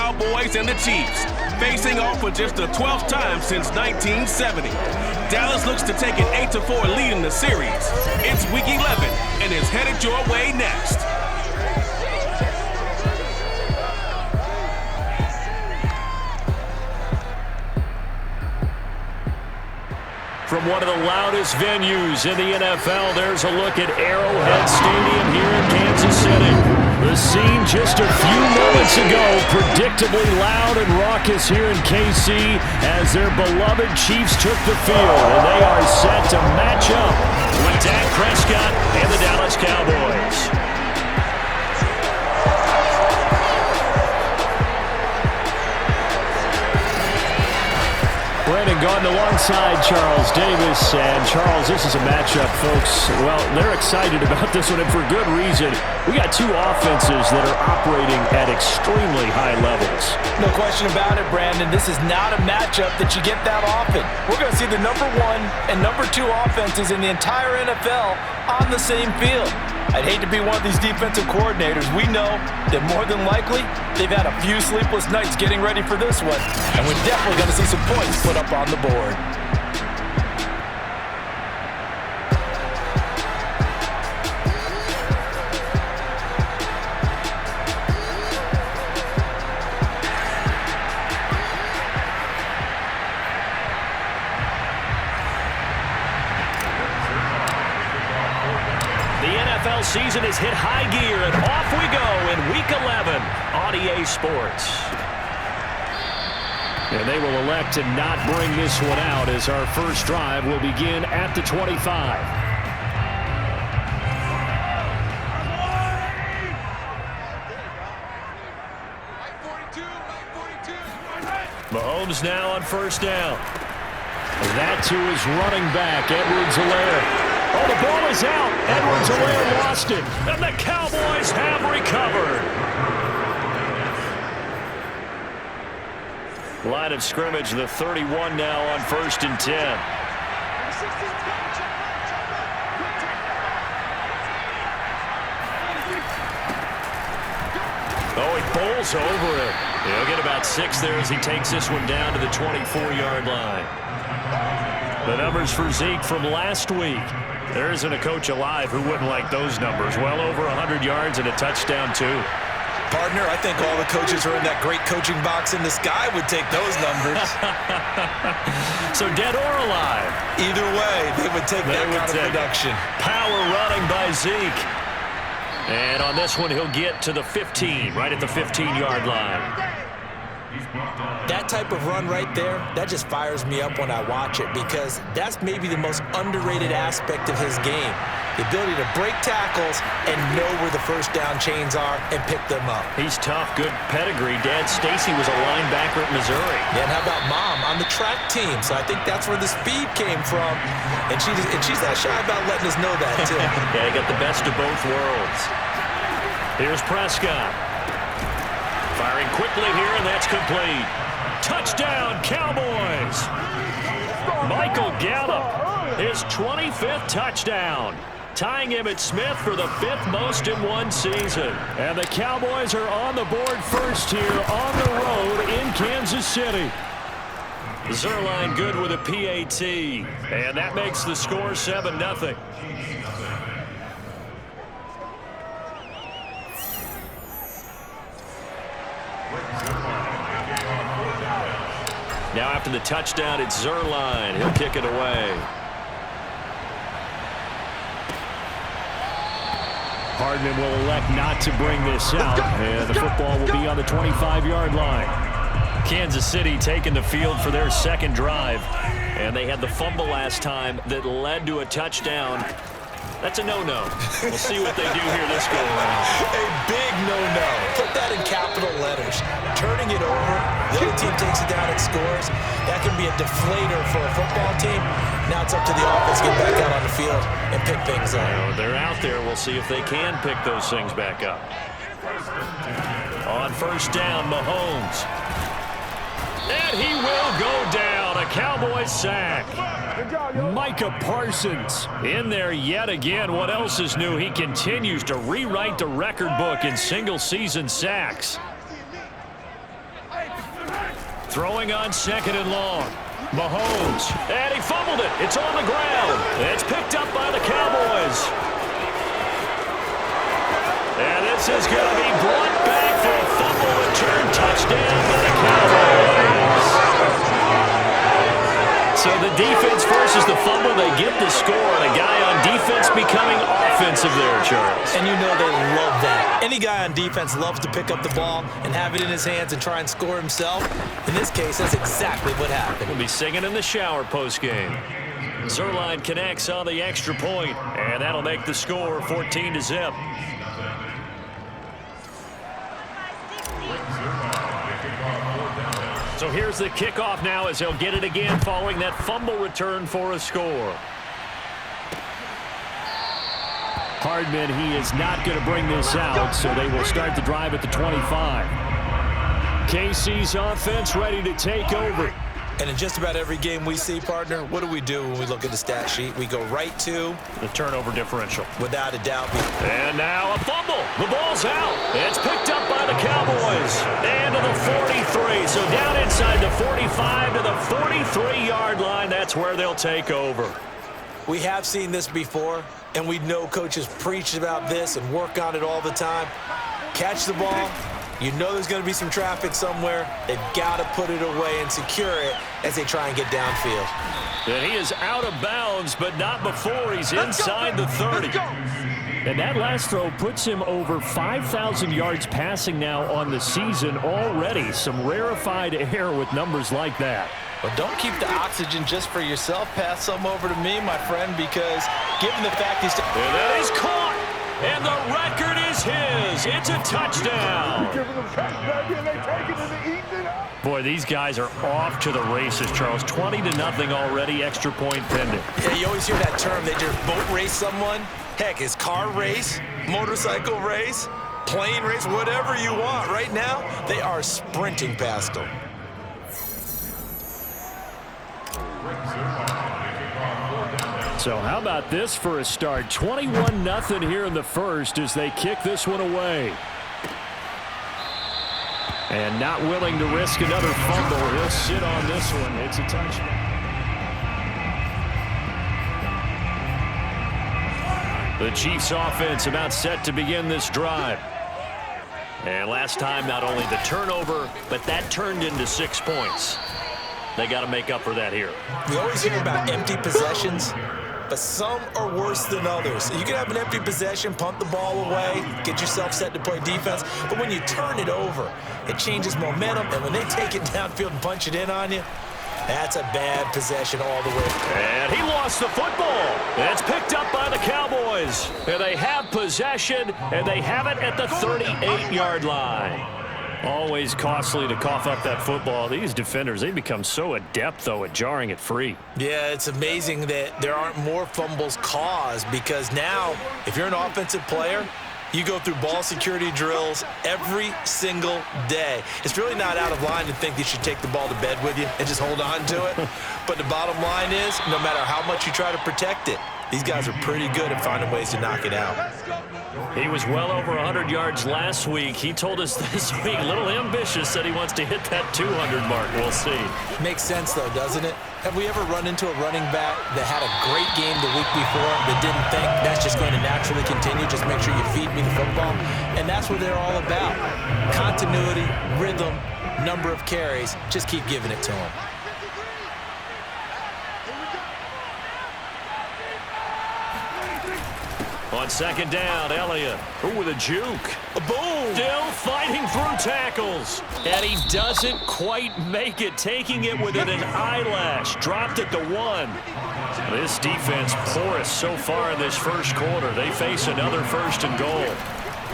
Cowboys and the Chiefs, facing off for just the 12th time since 1970. Dallas looks to take an 8-4 lead in the series. It's Week 11, and it's headed your way next. From one of the loudest venues in the NFL, there's a look at Arrowhead Stadium here in Kansas City. The scene just a few moments ago, predictably loud and raucous here in KC as their beloved Chiefs took the field, and they are set to match up with Dak Prescott and the Dallas Cowboys. Brandon Gaudin alongside Charles Davis. And Charles, this is a matchup, folks. Well, they're excited about this one, and for good reason. We got two offenses that are operating at extremely high levels. No question about it, Brandon. This is not a matchup that you get that often. We're going to see the number 1 and number 2 offenses in the entire NFL on the same field. I'd hate to be one of these defensive coordinators. We know that more than likely, they've had a few sleepless nights getting ready for this one. And we're definitely going to see some points put up on the board. Season is hit high gear, and off we go in Week 11 on EA Sports. And they will elect to not bring this one out as our first drive will begin at the 25. Mahomes now on first down. That to his running back, Edwards-Helaire. Oh, the ball is out. Edwards-Helaire lost it, and the Cowboys have recovered. Line of scrimmage, the 31 now on 1st and 10. Oh, he bowls over it. He'll get about 6 there as he takes this one down to the 24-yard line. The numbers for Zeke from last week. There isn't a coach alive who wouldn't like those numbers. Well over 100 yards and a touchdown, too. Partner, I think all the coaches are in that great coaching box in the sky would take those numbers. So dead or alive? Either way, they would take that kind of production. Power running by Zeke. And on this one, he'll get to the 15, right at the 15-yard line. That type of run right there, that just fires me up when I watch it because that's maybe the most underrated aspect of his game. The ability to break tackles and know where the first down chains are and pick them up. He's tough, good pedigree. Dad Stacy was a linebacker at Missouri. Yeah, and how about Mom on the track team? So I think that's where the speed came from. And she's not shy about letting us know that, too. Yeah, he got the best of both worlds. Here's Prescott. Firing quickly here, and that's complete. Touchdown, Cowboys! Michael Gallup, his 25th touchdown, tying Emmitt Smith for the 5th most in one season. And the Cowboys are on the board first here on the road in Kansas City. Zerline good with a PAT, and that makes the score 7-0. Now after the touchdown, it's Zerline. He'll kick it away. Hardman will elect not to bring this out, and the football will be on the 25-yard line. Kansas City taking the field for their second drive, and they had the fumble last time that led to a touchdown. That's a no-no. We'll see what they do here this go-around. A big no-no. Put that in capital letters. Turning it over, the other team takes it down and scores. That can be a deflator for a football team. Now it's up to the offense to get back out on the field and pick things up. They're out there. We'll see if they can pick those things back up. On first down, Mahomes. And he will go down. A Cowboys sack. Micah Parsons in there yet again. What else is new? He continues to rewrite the record book in single-season sacks. Throwing on 2nd and long. Mahomes. And he fumbled it. It's on the ground. It's picked up by the Cowboys. And this is going to be brought back for a fumble return touchdown by the Cowboys. So the defense forces the fumble. They get the score, and a guy on defense becoming offensive there, Charles. And you know they love that. Any guy on defense loves to pick up the ball and have it in his hands and try and score himself. In this case, that's exactly what happened. We'll be singing in the shower postgame. Zerline connects on the extra point, and that'll make the score 14-0. So here's the kickoff now as he'll get it again following that fumble return for a score. Hardman, he is not going to bring this out, so they will start the drive at the 25. KC's offense ready to take over. And in just about every game we see, partner, what do we do when we look at the stat sheet? We go right to the turnover differential. Without a doubt. And now a fumble. The ball's out. It's picked up by the Cowboys. And to the 43. So down inside the 45 to the 43-yard line. That's where they'll take over. We have seen this before, and we know coaches preach about this and work on it all the time. Catch the ball. You know there's going to be some traffic somewhere. They've got to put it away and secure it as they try and get downfield. And he is out of bounds, but not before he's inside the 30. And that last throw puts him over 5,000 yards passing now on the season already. Some rarefied air with numbers like that. Well, don't keep the oxygen just for yourself. Pass some over to me, my friend, because given the fact he's... And that is caught. And the record is his. It's a touchdown. Boy, these guys are off to the races, Charles. 20-0 already, extra point pending. Yeah, you always hear that term. They just boat race someone. Heck, it's car race, motorcycle race, plane race, whatever you want. Right now, they are sprinting past them. So how about this for a start? 21-0 here in the first as they kick this one away. And not willing to risk another fumble. He'll sit on this one. It's a touchdown. The Chiefs offense about set to begin this drive. And last time, not only the turnover, but that turned into 6 points. They got to make up for that here. We always hear about empty possessions, but some are worse than others. You can have an empty possession, punt the ball away, get yourself set to play defense, but when you turn it over, it changes momentum, and when they take it downfield and punch it in on you, that's a bad possession all the way. And he lost the football. It's picked up by the Cowboys. And they have possession, and they have it at the 38-yard line. Always costly to cough up that football. These defenders, they become so adept, though, at jarring it free. Yeah, it's amazing that there aren't more fumbles caused because now, if you're an offensive player, you go through ball security drills every single day. It's really not out of line to think you should take the ball to bed with you and just hold on to it. But the bottom line is, no matter how much you try to protect it, these guys are pretty good at finding ways to knock it out. He was well over 100 yards last week. He told us this week, a little ambitious, said he wants to hit that 200 mark. We'll see. Makes sense, though, doesn't it? Have we ever run into a running back that had a great game the week before that didn't think that's just going to naturally continue? Just make sure you feed me the football. And that's what they're all about. Continuity, rhythm, number of carries. Just keep giving it to them. On second down, Elliott. Ooh, with a juke. A boom! Still fighting through tackles. And he doesn't quite make it, taking it within an eyelash. Dropped at the 1. This defense porous so far in this first quarter. They face another first and goal.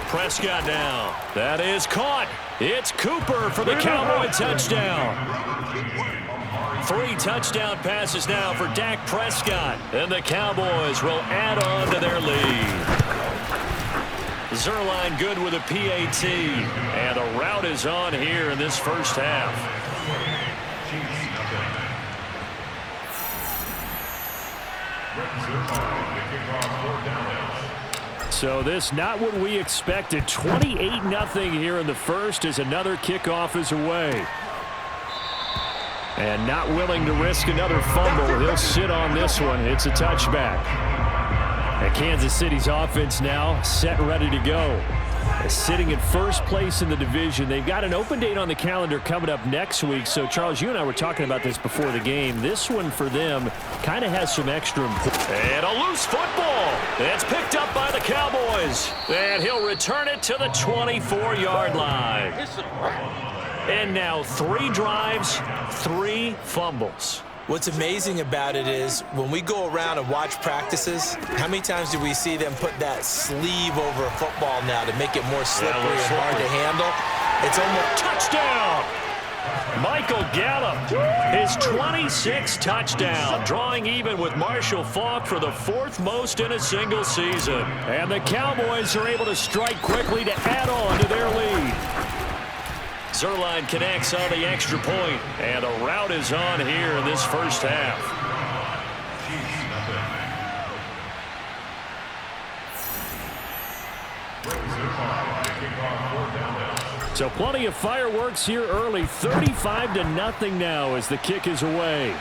Prescott now. That is caught. It's Cooper for the Cowboy touchdown. 3 touchdown passes now for Dak Prescott. And the Cowboys will add on to their lead. Zerline good with a PAT. And the route is on here in this first half. So this not what we expected. 28-0 here in the first as another kickoff is away. And not willing to risk another fumble. He'll sit on this one. It's a touchback. And Kansas City's offense now set and ready to go. Sitting in first place in the division. They've got an open date on the calendar coming up next week. So, Charles, you and I were talking about this before the game. This one for them kind of has some extra importance. And a loose football. It's picked up by the Cowboys. And he'll return it to the 24-yard line. And now 3 drives, 3 fumbles. What's amazing about it is when we go around and watch practices, how many times do we see them put that sleeve over a football now to make it more slippery and hard to handle? It's almost touchdown. Michael Gallup, his 26th touchdown, drawing even with Marshall Faulk for the 4th most in a single season. And the Cowboys are able to strike quickly to add on to their lead. Zerline connects on the extra point, and a rout is on here in this first half. So plenty of fireworks here early. 35-0 now as the kick is away.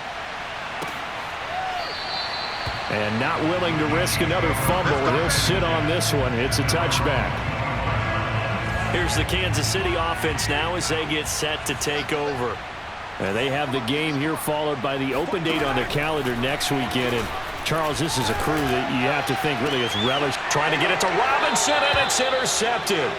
And not willing to risk another fumble. He'll sit on this one. It's a touchback. Here's the Kansas City offense now as they get set to take over. And they have the game here followed by the open date on their calendar next weekend. And Charles, this is a crew that you have to think really has relished. Trying to get it to Robinson, and it's intercepted.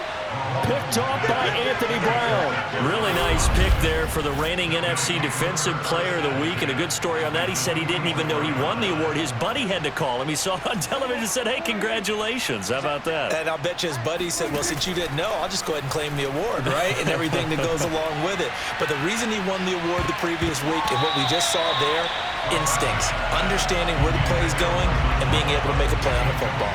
Picked off by Anthony Brown. Really nice pick there for the reigning NFC Defensive Player of the Week. And a good story on that, he said he didn't even know he won the award. His buddy had to call him. He saw it on television and said, hey, congratulations. How about that? And I'll bet you his buddy said, well, since you didn't know, I'll just go ahead and claim the award, right? And everything that goes along with it. But the reason he won the award the previous week and what we just saw there, instincts, understanding where the play is going and being able to make a play on the football.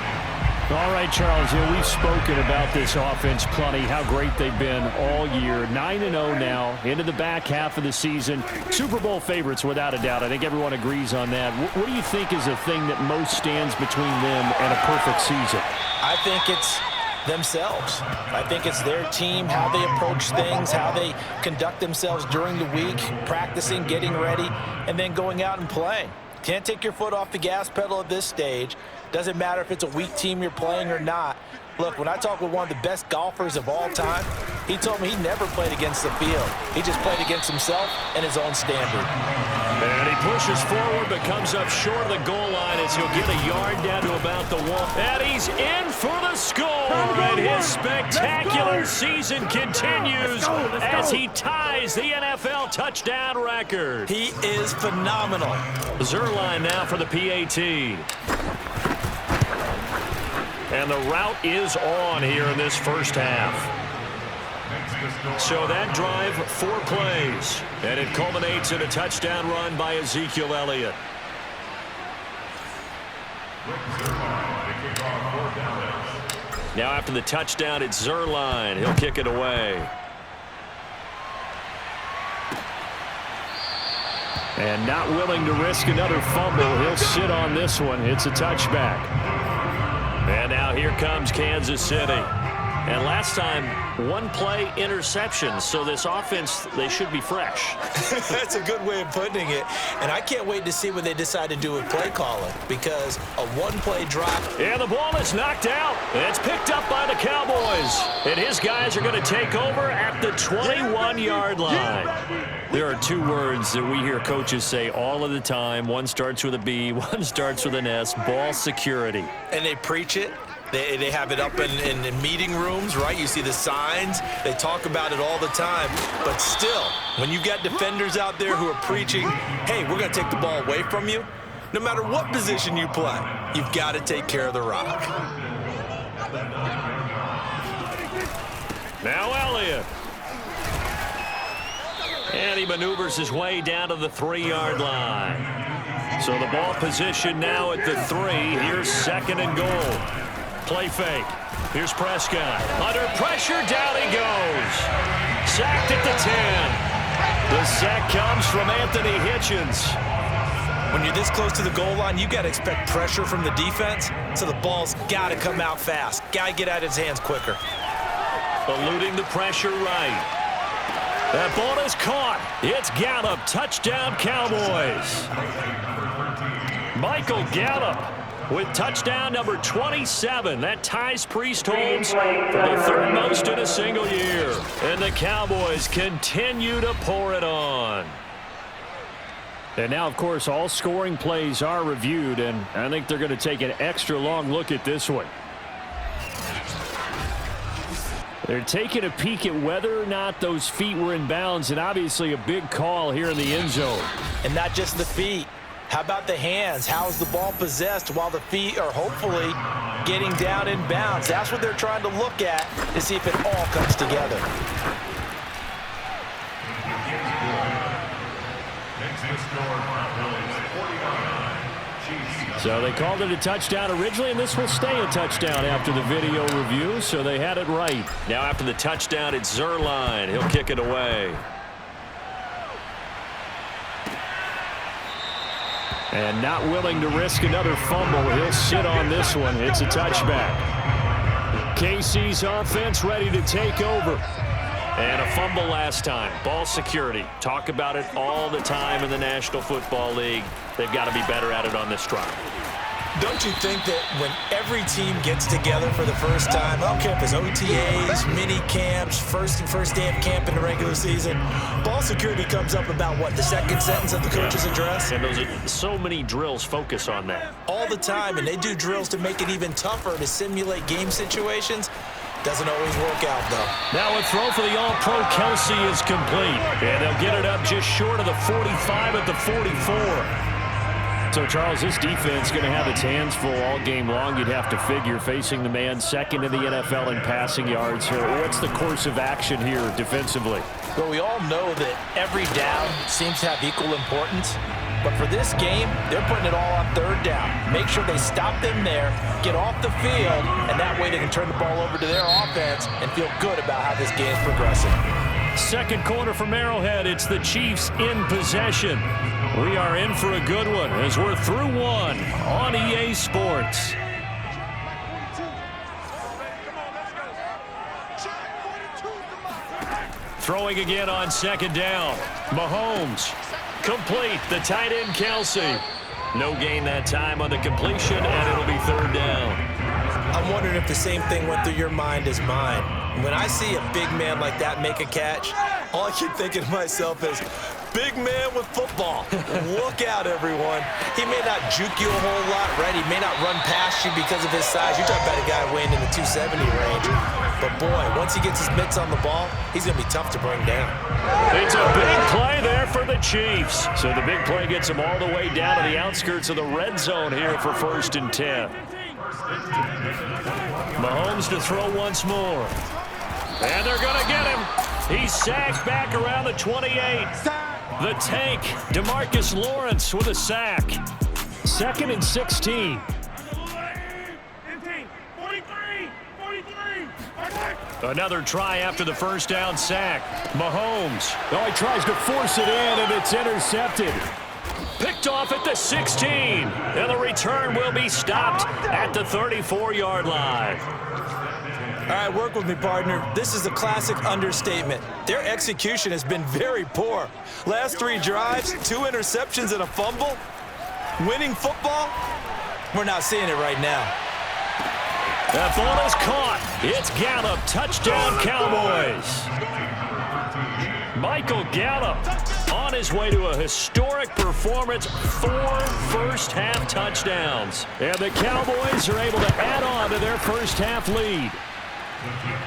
All right, Charles, we've spoken about this offense plenty, how great they've been all year. 9-0 now, into the back half of the season. Super Bowl favorites, without a doubt. I think everyone agrees on that. What do you think is the thing that most stands between them and a perfect season? I think it's themselves. I think it's their team, how they approach things, how they conduct themselves during the week, practicing, getting ready, and then going out and playing. Can't take your foot off the gas pedal at this stage. Doesn't matter if it's a weak team you're playing or not. Look, when I talk with one of the best golfers of all time, he told me he never played against the field. He just played against himself and his own standard. And he pushes forward but comes up short of the goal line as he'll get a yard down to about the 1. And he's in for the score. And his spectacular season continues as he ties the NFL touchdown record. He is phenomenal. Zerline now for the PAT. And the route is on here in this first half. So that drive, 4 plays. And it culminates in a touchdown run by Ezekiel Elliott. Now after the touchdown, it's Zerline. He'll kick it away. And not willing to risk another fumble. He'll sit on this one. It's a touchback. And now here comes Kansas City. And last time, 1 play interception. So this offense, they should be fresh. That's a good way of putting it. And I can't wait to see what they decide to do with play calling, because a 1-play drop. And the ball is knocked out. It's picked up by the Cowboys. And his guys are going to take over at the 21-yard line. There are 2 words that we hear coaches say all of the time. One starts with a B, one starts with an S, ball security. And they preach it. They have it up in meeting rooms, right? You see the signs. They talk about it all the time. But still, when you got defenders out there who are preaching, hey, we're going to take the ball away from you, no matter what position you play, you've got to take care of the rock. Now Elliott. And he maneuvers his way down to the 3-yard line. So the ball position now at the 3. Here's 2nd and goal. Play fake. Here's Prescott. Under pressure, down he goes. Sacked at the 10. The sack comes from Anthony Hitchens. When you're this close to the goal line, you got to expect pressure from the defense, so the ball's got to come out fast. Got to get out of his hands quicker. Eluding the pressure right. That ball is caught. It's Gallup. Touchdown, Cowboys. Michael Gallup with touchdown number 27. That ties Priest Holmes for the third most in a single year. And the Cowboys continue to pour it on. And now, of course, all scoring plays are reviewed, and I think they're going to take an extra long look at this one. They're taking a peek at whether or not those feet were in bounds, and obviously a big call here in the end zone. And not just the feet. How about the hands? How is the ball possessed while the feet are hopefully getting down in bounds? That's what they're trying to look at to see if it all comes together. So they called it a touchdown originally, and this will stay a touchdown after the video review, so they had it right. Now after the touchdown, it's Zerline. He'll kick it away. And not willing to risk another fumble, he'll sit on this one. It's a touchback. KC's offense ready to take over. And a fumble last time. Ball security. Talk about it all the time in the National Football League. They've got to be better at it on this drive. Don't you think that when every team gets together for the first time, I don't care if it's OTAs, mini camps, first day of camp in the regular season, ball security comes up about what, the second sentence of the coach's address? And those are so many drills focus on that. All the time, and they do drills to make it even tougher to simulate game situations. Doesn't always work out, though. Now a throw for the All-Pro Kelsey is complete. And they'll get it up just short of the 45 at the 44. So, Charles, this defense is going to have its hands full all game long, you'd have to figure, facing the man second in the NFL in passing yards here. What's the course of action here defensively? Well, we all know that every down seems to have equal importance. But for this game, they're putting it all on third down. Make sure they stop them there, get off the field, and that way they can turn the ball over to their offense and feel good about how this game's progressing. Second quarter from Arrowhead. It's the Chiefs in possession. We are in for a good one as we're through one on EA Sports. Throwing again on second down. Mahomes. Complete. The tight end, Kelsey. No gain that time on the completion, and it'll be third down. I'm wondering if the same thing went through your mind as mine. When I see a big man like that make a catch, all I keep thinking to myself is, big man with football. Look out, everyone. He may not juke you a whole lot, right? He may not run past you because of his size. You're talking about a guy weighing in the 270 range. But, boy, once he gets his mitts on the ball, he's going to be tough to bring down. It's a big play there for the Chiefs. So the big play gets them all the way down to the outskirts of the red zone here for 1st and 10. Mahomes to throw once more. And they're going to get him. He's sacked back around the 28. The tank, DeMarcus Lawrence with a sack. 2nd and 16. Another try after the first down sack. Mahomes. Oh, he tries to force it in, and it's intercepted. Picked off at the 16. And the return will be stopped at the 34-yard line. All right, work with me, partner. This is a classic understatement. Their execution has been very poor. Last 3 drives, 2 interceptions and a fumble. Winning football? We're not seeing it right now. That ball is caught. It's Gallup. Touchdown, Cowboys. Michael Gallup on his way to a historic performance. 4 first-half touchdowns. And the Cowboys are able to add on to their first-half lead.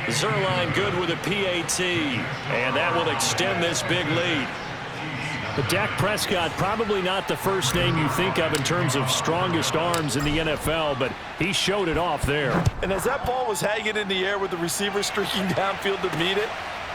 Zerline good with a PAT, and that will extend this big lead. But Dak Prescott, probably not the first name you think of in terms of strongest arms in the NFL, but he showed it off there. And as that ball was hanging in the air with the receiver streaking downfield to meet it,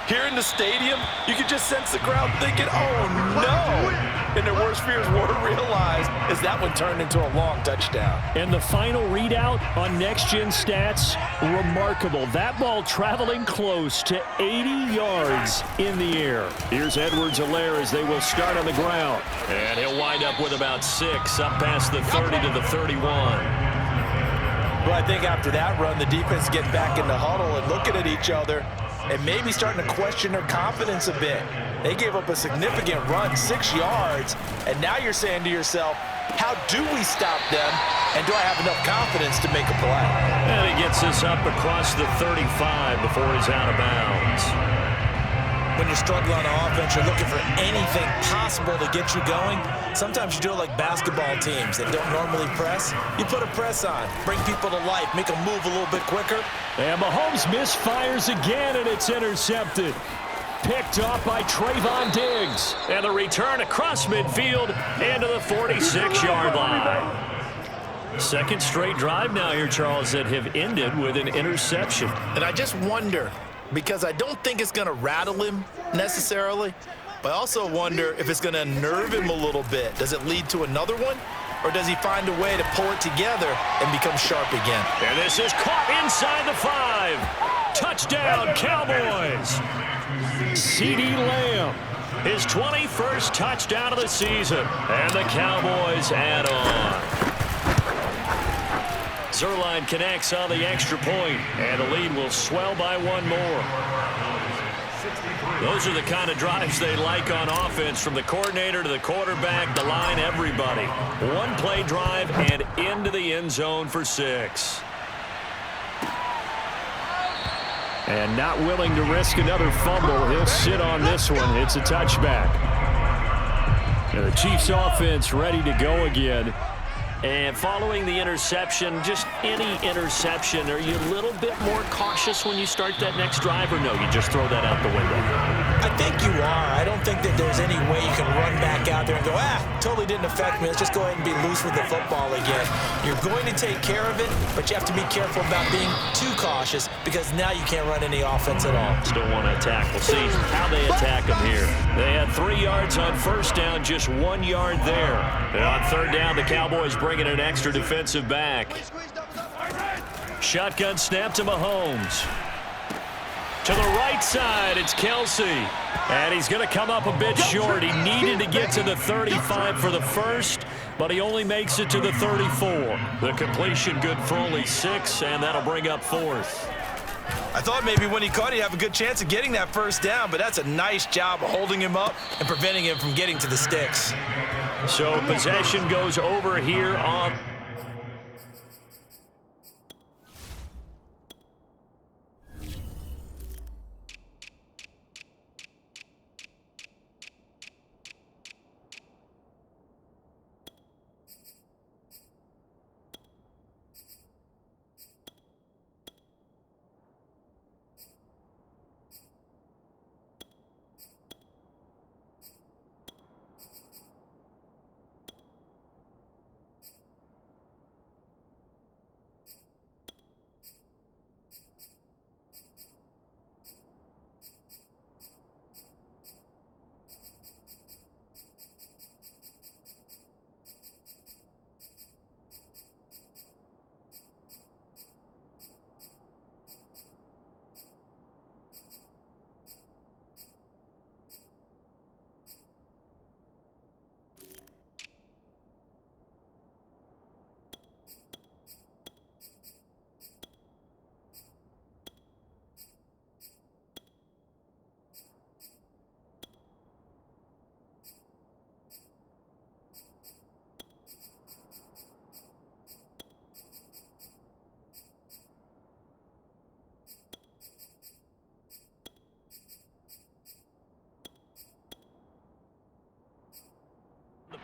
here in the stadium, you could just sense the crowd thinking, oh, no. And their worst fears were realized as that one turned into a long touchdown. And the final readout on next-gen stats, remarkable. That ball traveling close to 80 yards in the air. Here's Edwards-Helaire as they will start on the ground. And he'll wind up with about 6 up past the 30 to the 31. Well, I think after that run, the defense getting back in the huddle and looking at each other. and maybe starting to question their confidence a bit. They gave up a significant run, 6 yards, and now you're saying to yourself, how do we stop them, and do I have enough confidence to make a play? And he gets this up across the 35 before he's out of bounds. When you're struggling on offense, you're looking for anything possible to get you going. Sometimes you do it like basketball teams that don't normally press. You put a press on, bring people to life, make them move a little bit quicker. And Mahomes misfires again, and it's intercepted. Picked off by Trayvon Diggs. And the return across midfield into the 46-yard line. Second straight drive now here, Charles, that have ended with an interception. And I just wonder, because I don't think it's going to rattle him necessarily, but I also wonder if it's going to unnerve him a little bit. Does it lead to another one? Or does he find a way to pull it together and become sharp again? And this is caught inside the 5. Touchdown, Cowboys. CeeDee Lamb, his 21st touchdown of the season. And the Cowboys add on. Zerline connects on the extra point, and the lead will swell by one more. Those are the kind of drives they like on offense, from the coordinator to the quarterback, the line, everybody. One play drive and into the end zone for 6. And not willing to risk another fumble. He'll sit on this one. It's a touchback. And the Chiefs offense ready to go again. And following the interception, just any interception, are you a little bit more cautious when you start that next drive, or no, you just throw that out the window? I think you are. I don't think that there's any way you can run back out there and go, totally didn't affect me. Let's just go ahead and be loose with the football again. You're going to take care of it, but you have to be careful about being too cautious, because now you can't run any offense at all. Still want to attack. We'll see how they attack them here. They had 3 yards on first down, just 1 yard there. And on third down, the Cowboys bringing an extra defensive back. Shotgun snap to Mahomes. To the right side, it's Kelsey. And he's going to come up a bit short. He needed to get to the 35 for the first, but he only makes it to the 34. The completion good for only 6, and that'll bring up 4th. I thought maybe when he caught it, he'd have a good chance of getting that first down, but that's a nice job of holding him up and preventing him from getting to the sticks. So possession goes over here on...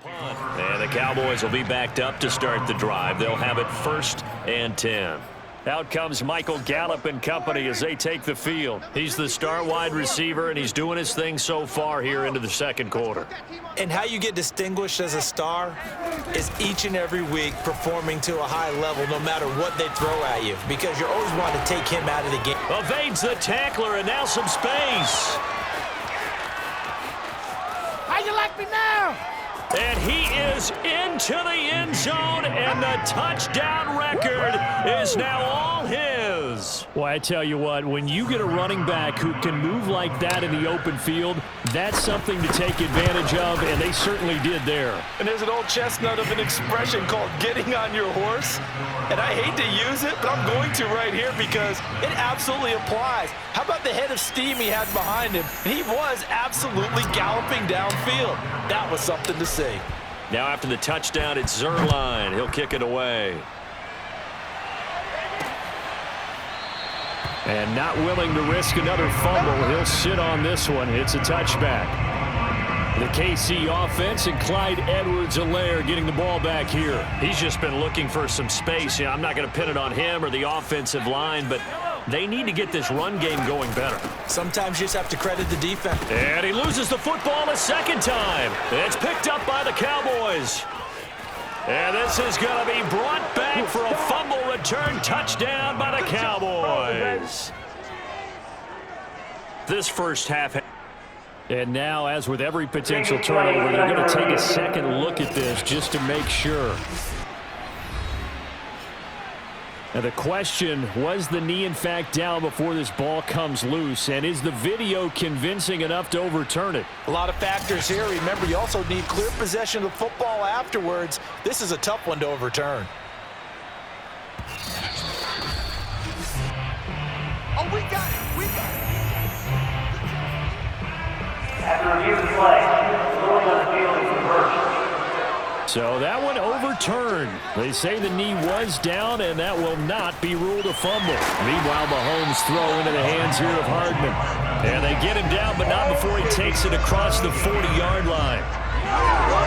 And the Cowboys will be backed up to start the drive. They'll have it 1st and 10. Out comes Michael Gallup and company as they take the field. He's the star wide receiver, and he's doing his thing so far here into the second quarter. And how you get distinguished as a star is each and every week performing to a high level no matter what they throw at you, because you always want to take him out of the game. Evades the tackler, and now some space. How you like me now? And he is into the end zone, and the touchdown record is now all his. is. Well, I tell you what, when you get a running back who can move like that in the open field, that's something to take advantage of, and they certainly did there. And there's an old chestnut of an expression called getting on your horse. And I hate to use it, but I'm going to right here because it absolutely applies. How about the head of steam he had behind him? And he was absolutely galloping downfield. That was something to see. Now after the touchdown, it's Zerline. He'll kick it away. And not willing to risk another fumble, he'll sit on this one. It's a touchback. The KC offense and Clyde Edwards-Helaire getting the ball back here. He's just been looking for some space. I'm not going to pin it on him or the offensive line, but they need to get this run game going better. Sometimes you just have to credit the defense. And he loses the football a second time. It's picked up by the Cowboys. And this is going to be brought back for a fumble return touchdown by the Cowboys. This first half. And now, as with every potential turnover, they're going to take a second look at this just to make sure. Now the question, was the knee in fact down before this ball comes loose? And is the video convincing enough to overturn it? A lot of factors here. Remember, you also need clear possession of the football afterwards. This is a tough one to overturn. Oh, we got it. We got it. After review of the play, ruling on the field is reversed. So that one overturned. They say the knee was down, and that will not be ruled a fumble. Meanwhile, Mahomes throw into the hands here of Hardman. And they get him down, but not before he takes it across the 40-yard line.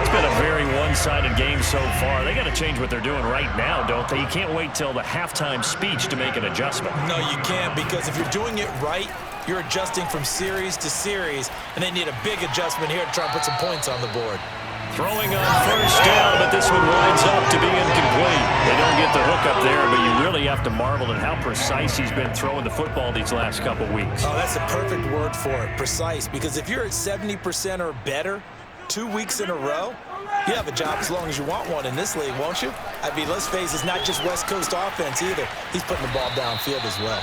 It's been a very one-sided game so far. They got to change what they're doing right now, don't they? You can't wait till the halftime speech to make an adjustment. No, you can't, because if you're doing it right, you're adjusting from series to series, and they need a big adjustment here to try and put some points on the board. Throwing on first down, but this one winds up to be incomplete. They don't get the hook up there, but you really have to marvel at how precise he's been throwing the football these last couple weeks. Oh, that's the perfect word for it, precise, because if you're at 70% or better 2 weeks in a row, you have a job as long as you want one in this league, won't you? I mean, let's face it, it's not just West Coast offense either. He's putting the ball downfield as well.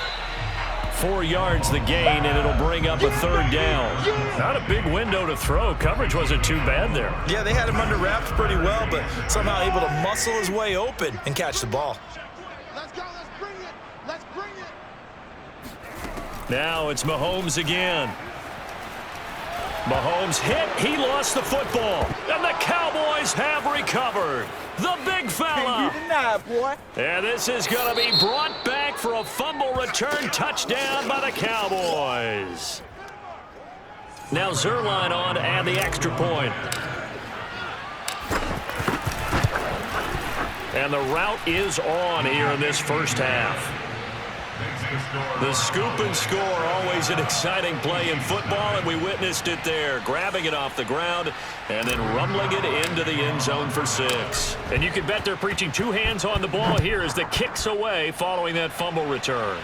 4 yards the gain, and it'll bring up a third down. Not a big window to throw. Coverage wasn't too bad there. Yeah, they had him under wraps pretty well, but somehow able to muscle his way open and catch the ball. Let's go. Let's bring it. Let's bring it. Now it's Mahomes again. Mahomes hit. He lost the football. And the Cowboys have recovered. The big fella. Boy. And this is going to be brought back for a fumble return touchdown by the Cowboys. Now Zerline on to add the extra point. And the route is on here in this first half. The scoop and score, always an exciting play in football, and we witnessed it there, grabbing it off the ground and then rumbling it into the end zone for 6. And you can bet they're preaching 2 hands on the ball here as the kick's away following that fumble return.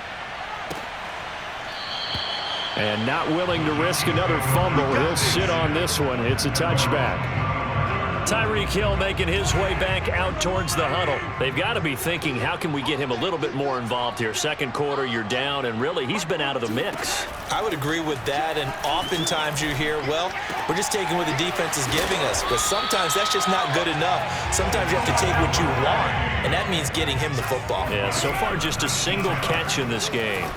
And not willing to risk another fumble, he'll sit on this one. It's a touchback. Tyreek Hill making his way back out towards the huddle. They've got to be thinking, how can we get him a little bit more involved here? Second quarter, you're down, and really, he's been out of the mix. I would agree with that, and oftentimes you hear, well, we're just taking what the defense is giving us, but sometimes that's just not good enough. Sometimes you have to take what you want, and that means getting him the football. Yeah, so far just a single catch in this game.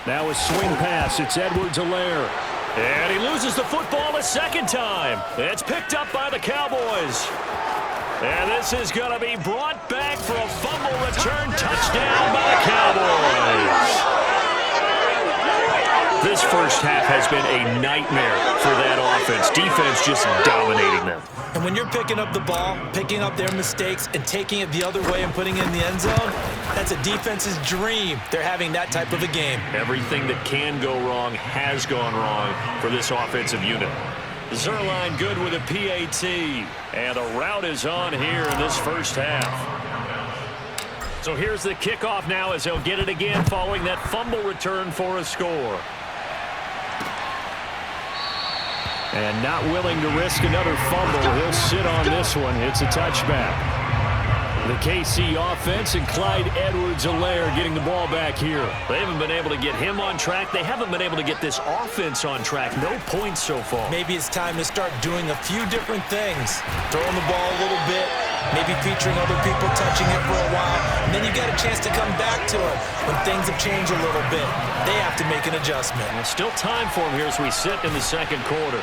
Now a swing pass. It's Edwards-Helaire. And he loses the football a second time. It's picked up by the Cowboys. And this is going to be brought back for a fumble return touchdown by the Cowboys. This first half has been a nightmare for that offense. Defense just dominating them. And when you're picking up the ball, picking up their mistakes, and taking it the other way and putting it in the end zone, that's a defense's dream. They're having that type of a game. Everything that can go wrong has gone wrong for this offensive unit. Zerline good with a PAT. And the route is on here in this first half. So here's the kickoff now as they'll get it again following that fumble return for a score. And not willing to risk another fumble, he'll sit on this one. It's a touchback. The KC offense and Clyde Edwards-Helaire getting the ball back here. They haven't been able to get him on track. They haven't been able to get this offense on track. No points so far. Maybe it's time to start doing a few different things. Throwing the ball a little bit, maybe featuring other people touching it for a while, and then you get a chance to come back to it when things have changed a little bit. They have to make an adjustment. Well, still time for him here as we sit in the second quarter.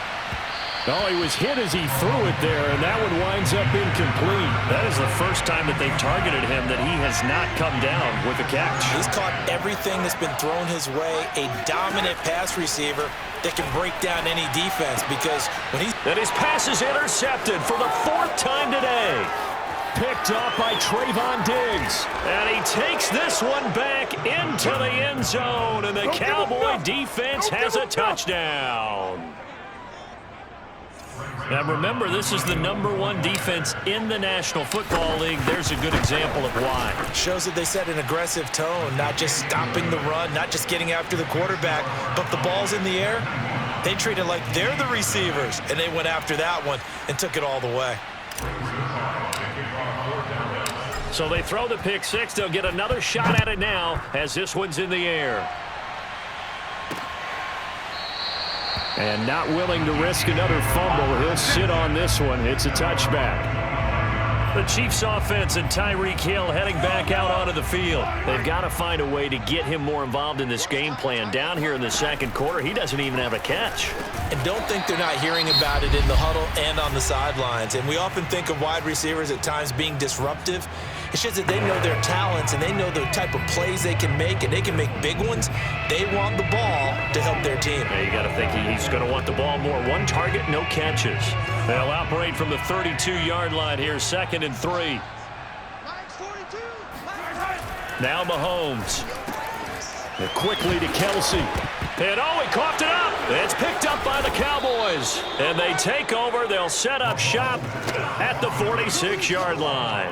Oh, he was hit as he threw it there, and that one winds up incomplete. That is the first time that they've targeted him that he has not come down with a catch. He's caught everything that's been thrown his way. A dominant pass receiver that can break down any defense because when he's... And his pass is intercepted for the fourth time today. Picked up by Trayvon Diggs. And he takes this one back into the end zone, and the Cowboy defense has a touchdown. Now remember, this is the #1 defense in the National Football League. There's a good example of why. Shows that they set an aggressive tone, not just stopping the run, not just getting after the quarterback, but the ball's in the air. They treat it like they're the receivers, and they went after that one and took it all the way. So they throw the pick six. They'll get another shot at it now as this one's in the air. And not willing to risk another fumble. He'll sit on this one. It's a touchback. The Chiefs offense and Tyreek Hill heading back out onto the field. They've got to find a way to get him more involved in this game plan. Down here in the second quarter, he doesn't even have a catch. And don't think they're not hearing about it in the huddle and on the sidelines. And we often think of wide receivers at times being disruptive. It's just that they know their talents and they know the type of plays they can make, and they can make big ones. They want the ball to help their team. Yeah, you got to think he's going to want the ball more. One target, no catches. They'll operate from the 32-yard line here, 2nd and 3. Now Mahomes. And quickly to Kelsey. And he coughed it up. It's picked up by the Cowboys. And they take over. They'll set up shop at the 46-yard line.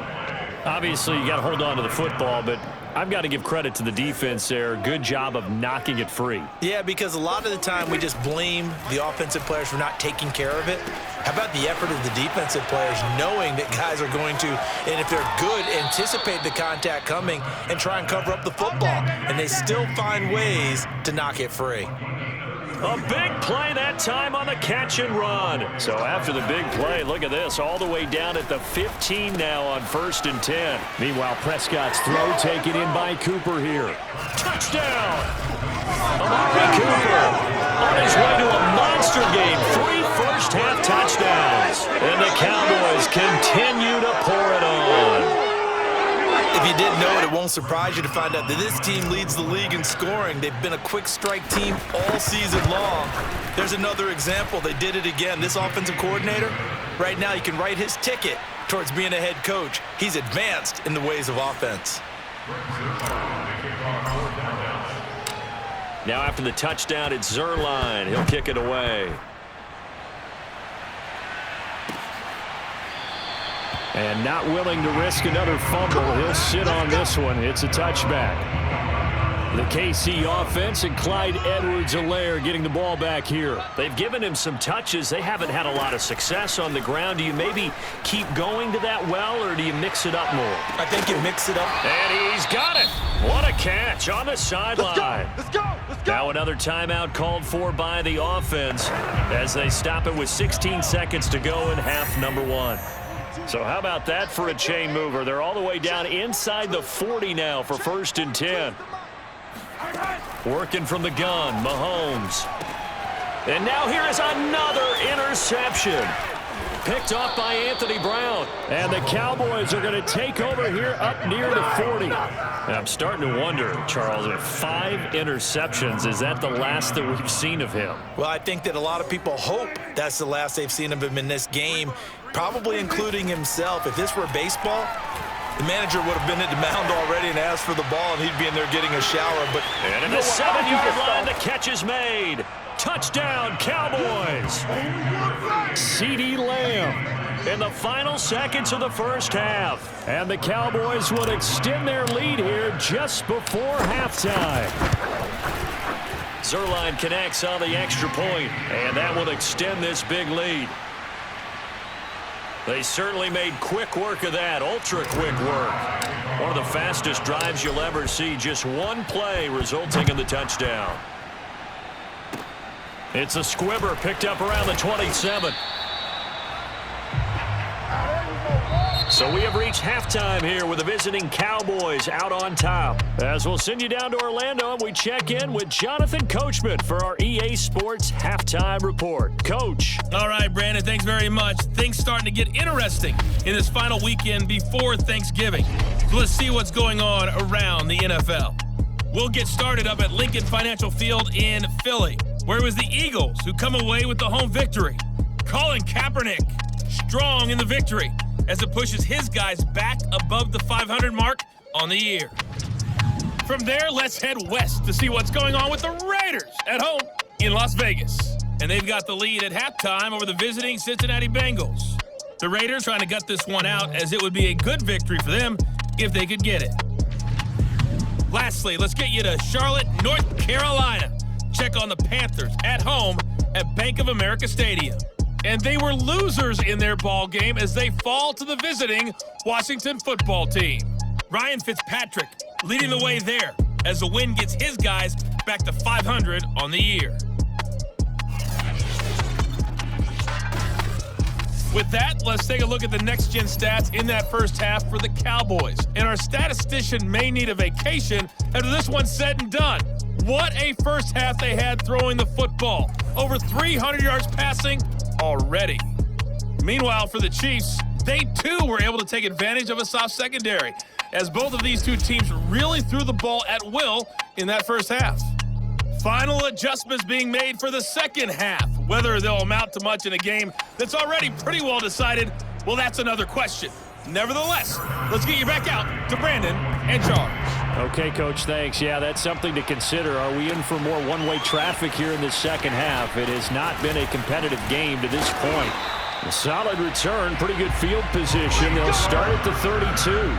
Obviously, you got to hold on to the football, but I've got to give credit to the defense there. Good job of knocking it free. Yeah, because a lot of the time we just blame the offensive players for not taking care of it. How about the effort of the defensive players knowing that guys are going to, and if they're good, anticipate the contact coming and try and cover up the football, and they still find ways to knock it free. A big play that time on the catch and run. So after the big play, look at this, all the way down at the 15 now on 1st and 10. Meanwhile, Prescott's throw taken in by Cooper here. Touchdown! Amari Cooper on his way to a monster game. 3 first-half touchdowns. And the Cowboys continue to pour it on. If you didn't know it, it won't surprise you to find out that this team leads the league in scoring. They've been a quick strike team all season long. There's another example. They did it again. This offensive coordinator, right now you can write his ticket towards being a head coach. He's advanced in the ways of offense. Now after the touchdown, it's Zuerlein. He'll kick it away. And not willing to risk another fumble. He'll sit on this one. It's a touchback. The KC offense and Clyde Edwards-Helaire getting the ball back here. They've given him some touches. They haven't had a lot of success on the ground. Do you maybe keep going to that well, or do you mix it up more? I think you mix it up. And he's got it. What a catch on the sideline. Let's go. Now another timeout called for by the offense as they stop it with 16 seconds to go in half number 1. So how about that for a chain mover? They're all the way down inside the 40 now for 1st and 10. Working from the gun, Mahomes. And now here is another interception. Picked off by Anthony Brown. And the Cowboys are going to take over here up near the 40. And I'm starting to wonder, Charles, if 5 interceptions, is that the last that we've seen of him? Well, I think that a lot of people hope that's the last they've seen of him in this game, probably including himself. If this were baseball, the manager would have been at the mound already and asked for the ball, and he'd be in there getting a shower. But and in the 7-yard line, the catch is made. Touchdown, Cowboys. CeeDee Lamb in the final seconds of the first half. And the Cowboys would extend their lead here just before halftime. Zuerlein connects on the extra point, and that will extend this big lead. They certainly made quick work of that, ultra-quick work. One of the fastest drives you'll ever see, just one play resulting in the touchdown. It's a squibber picked up around the 27. So we have reached halftime here with the visiting Cowboys out on top. As we'll send you down to Orlando, and we check in with Jonathan Coachman for our EA Sports Halftime Report. Coach. All right, Brandon, thanks very much. Things starting to get interesting in this final weekend before Thanksgiving. So let's see what's going on around the NFL. We'll get started up at Lincoln Financial Field in Philly, where it was the Eagles who come away with the home victory. Colin Kaepernick strong in the victory as it pushes his guys back above the 500 mark on the year. From there, let's head west to see what's going on with the Raiders at home in Las Vegas. And they've got the lead at halftime over the visiting Cincinnati Bengals. The Raiders trying to gut this one out, as it would be a good victory for them if they could get it. Lastly, let's get you to Charlotte, North Carolina. Check on the Panthers at home at Bank of America Stadium. And they were losers in their ball game as they fall to the visiting Washington football team. Ryan Fitzpatrick leading the way there as the win gets his guys back to 500 on the year. With that, let's take a look at the next-gen stats in that first half for the Cowboys. And our statistician may need a vacation after this one's said and done. What a first half they had throwing the football. Over 300 yards passing already. Meanwhile, for the Chiefs, they too were able to take advantage of a soft secondary, as both of these two teams really threw the ball at will in that first half. Final adjustments being made for the second half. Whether they'll amount to much in a game that's already pretty well decided, well, that's another question. Nevertheless, let's get you back out to Brandon and Charles. Okay, Coach, thanks. Yeah, that's something to consider. Are we in for more one-way traffic here in the second half? It has not been a competitive game to this point. A solid return, pretty good field position. They'll start at the 32.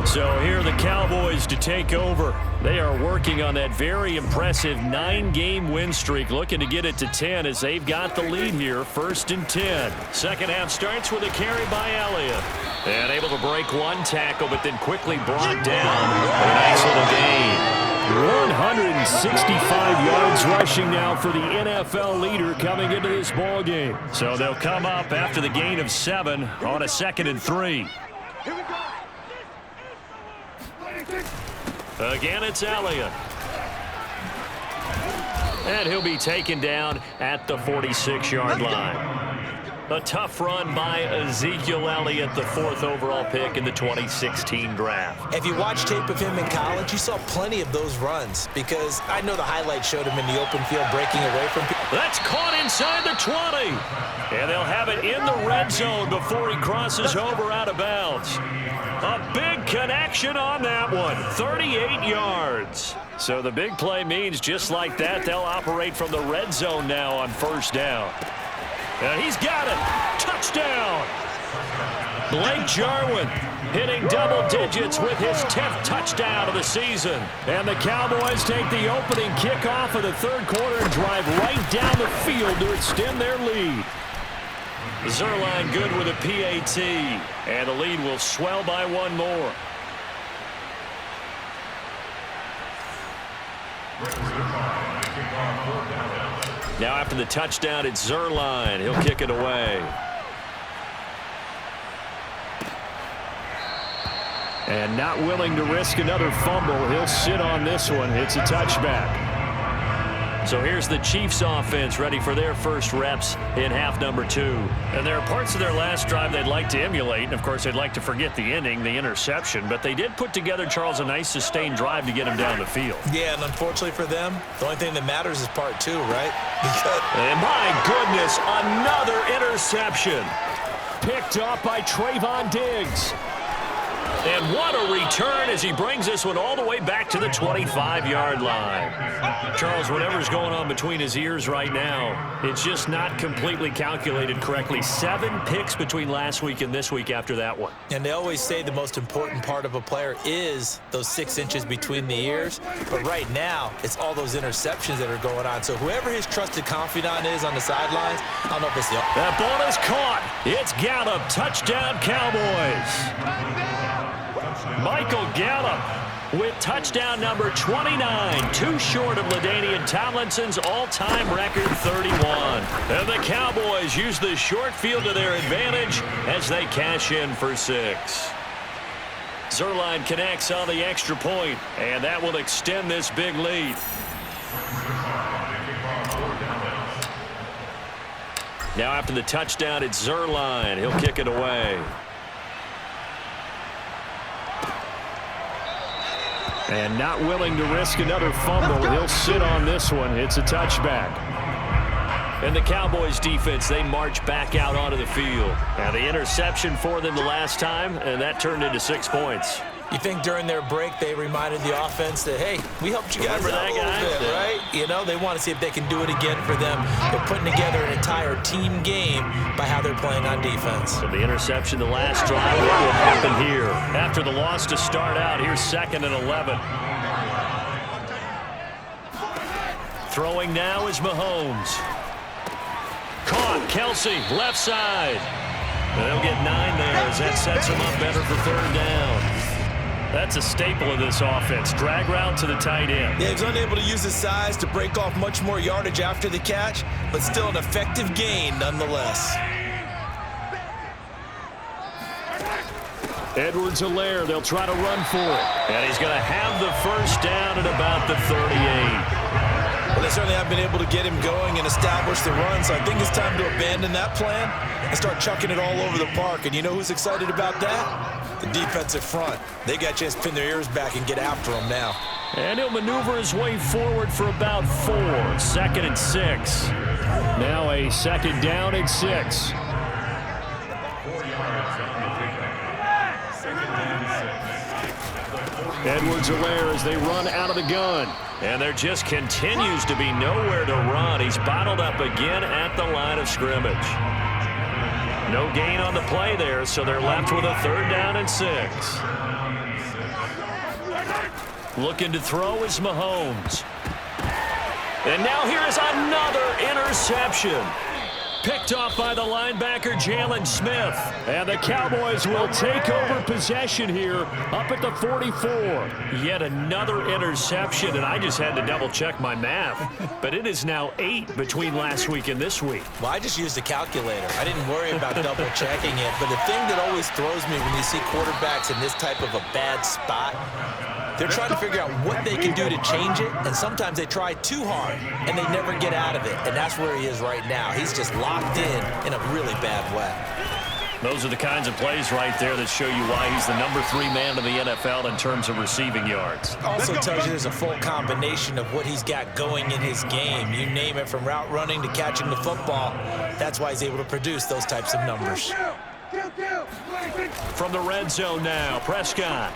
So here are the Cowboys to take over. They are working on that very impressive 9-game win streak, looking to get it to 10 as they've got the lead here, 1st and 10. Second half starts with a carry by Elliott. And able to break one tackle, but then quickly brought down. A nice little gain. 165 yards rushing now for the NFL leader coming into this ball game. So they'll come up after the gain of 7 on a 2nd and 3. Again, it's Elliott. And he'll be taken down at the 46-yard line. A tough run by Ezekiel Elliott, the 4th overall pick in the 2016 draft. If you watched tape of him in college, you saw plenty of those runs, because I know the highlights showed him in the open field breaking away from people. That's caught inside the 20. And they'll have it in the red zone before he crosses over out of bounds. A big connection on that one, 38 yards. So the big play means just like that, they'll operate from the red zone now on 1st down. And he's got it. Touchdown. Blake Jarwin hitting double digits with his 10th touchdown of the season. And the Cowboys take the opening kickoff of the 3rd quarter and drive right down the field to extend their lead. Zerline good with a PAT, and the lead will swell by 1 more. Now after the touchdown, it's Zerline. He'll kick it away. And not willing to risk another fumble, he'll sit on this one. It's a touchback. So here's the Chiefs offense ready for their first reps in half number 2. And there are parts of their last drive they'd like to emulate. And, of course, they'd like to forget the ending, the interception. But they did put together, Charles, a nice sustained drive to get him down the field. Yeah, and unfortunately for them, the only thing that matters is part 2, right? And my goodness, another interception. Picked off by Trayvon Diggs. And what a return as he brings this one all the way back to the 25-yard line. Charles, whatever's going on between his ears right now, it's just not completely calculated correctly. 7 picks between last week and this week after that one. And they always say the most important part of a player is those 6 inches between the ears. But right now, it's all those interceptions that are going on. So whoever his trusted confidant is on the sidelines, I don't know if it's the... That ball is caught. It's Gallup. Touchdown, Cowboys. Michael Gallup with touchdown number 29, too short of LaDainian Tomlinson's all-time record 31. And the Cowboys use the short field to their advantage as they cash in for 6. Zerline connects on the extra point, and that will extend this big lead. Now after the touchdown, it's Zerline. He'll kick it away. And not willing to risk another fumble. He'll sit on this one. It's a touchback. And the Cowboys defense, they march back out onto the field. Now the interception for them the last time, and that turned into 6 points. You think during their break they reminded the offense that, hey, we helped you guys out a little bit, right? You know, they want to see if they can do it again for them. They're putting together an entire team game by how they're playing on defense. So the interception the last drive, what will happen here? After the loss to start out, here's 2nd and 11. Throwing now is Mahomes. Caught, Kelsey, left side. And they'll get 9 there as that sets them up better for 3rd down. That's a staple of this offense. Drag route to the tight end. Yeah, he's unable to use his size to break off much more yardage after the catch, but still an effective gain nonetheless. Edwards-Helaire, they'll try to run for it. And he's going to have the 1st down at about the 38. Well, they certainly have been able to get him going and establish the run, so I think it's time to abandon that plan and start chucking it all over the park. And you know who's excited about that? The defensive front. They got a chance to pin their ears back and get after him now. And he'll maneuver his way forward for about 4. 2nd and 6. Now a 2nd down and 6. Edwards-Helaire as they run out of the gun. And there just continues to be nowhere to run. He's bottled up again at the line of scrimmage. No gain on the play there, so they're left with a 3rd down and 6. Looking to throw is Mahomes. And now here is another interception. Picked off by the linebacker, Jalen Smith. And the Cowboys will take over possession here up at the 44. Yet another interception, and I just had to double-check my math. But it is now 8 between last week and this week. Well, I just used a calculator. I didn't worry about double-checking it. But the thing that always throws me when you see quarterbacks in this type of a bad spot, they're trying to figure out what they can do to change it, and sometimes they try too hard, and they never get out of it. And that's where he is right now. He's just locked in a really bad way. Those are the kinds of plays right there that show you why he's the number 3 man in the NFL in terms of receiving yards. Also tells you there's a full combination of what he's got going in his game. You name it, from route running to catching the football. That's why he's able to produce those types of numbers. From the red zone now, Prescott.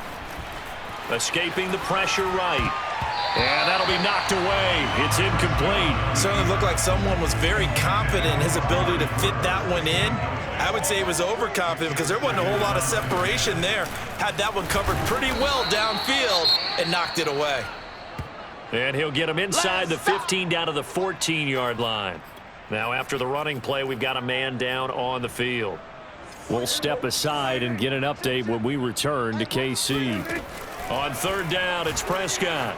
Escaping the pressure right. And that'll be knocked away. It's incomplete. Certainly looked like someone was very confident in his ability to fit that one in. I would say he was overconfident because there wasn't a whole lot of separation there. Had that one covered pretty well downfield and knocked it away. And he'll get him inside the 15 down to the 14-yard line. Now after the running play, we've got a man down on the field. We'll step aside and get an update when we return to KC. On 3rd down, it's Prescott.